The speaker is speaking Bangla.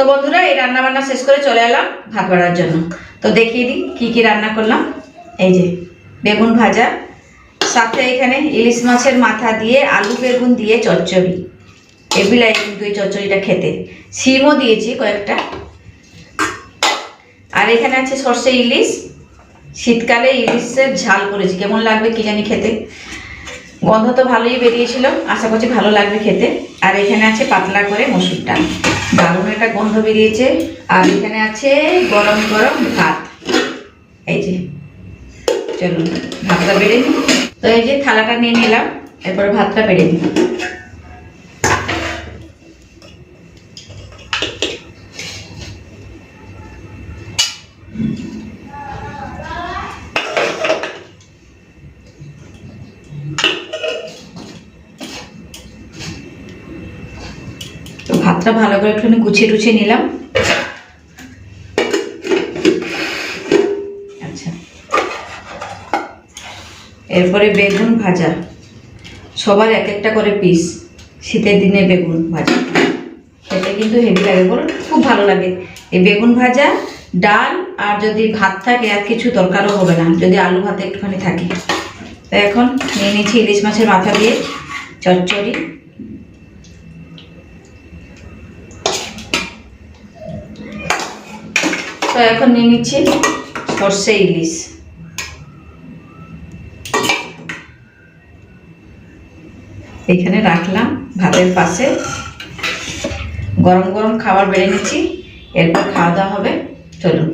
তো বন্ধুরা এই রান্না বান্না শেষ করে চলে এলাম ভাত বাড়ার জন্য। তো দেখিয়ে দিই কি রান্না করলাম। এই যে বেগুন ভাজা, সাথে এখানে ইলিশ মাছের মাথা দিয়ে আলু বেগুন দিয়ে চচ্চড়ি। এগুলাই কিন্তু এই চচ্চড়িটা খেতে। শিমও দিয়েছি কয়েকটা। আর এখানে আছে সর্ষে ইলিশ। শীতকালে ইলিশের ঝাল করেছি, কেমন লাগবে কি জানি খেতে। গন্ধ তো ভালোই বেরিয়েছিল, আশা করছি ভালো লাগবে খেতে। আর এখানে আছে পাতলা করে মসুর ডাল, দারুণ একটা গন্ধ বেরিয়েছে। আর এখানে আছে গরম গরম ভাত। এই যে চলুন ভাতটা বেড়ে নিই। তো এই যে থালাটা নিয়ে নিলাম, এরপরে ভাতটা বেড়ে নিই। ভাতটা ভালো করে একটুখানি গুছিয়ে টুছিয়ে নিলাম। আচ্ছা, এরপরে বেগুন ভাজা, সবার এক একটা করে পিস। শীতের দিনে বেগুন ভাজা খেতে কিন্তু হেভি লাগে, বলুন খুব ভালো লাগে। এই বেগুন ভাজা, ডাল, আর যদি ভাত থাকে আর কিছু দরকারও হবে না, যদি আলু ভাতে একটুখানি থাকে। তো এখন নিয়ে নিচ্ছি ইলিশ মাছের মাথা দিয়ে চচ্চড়ি। তো এখন নিয়ে নিচ্ছি সর্ষে ইলিশ। এখানে রাখলাম ভাতের পাশে। গরম গরম খাবার বেড়ে নিচ্ছি, এরপর খাওয়া দাওয়া হবে। চলুন।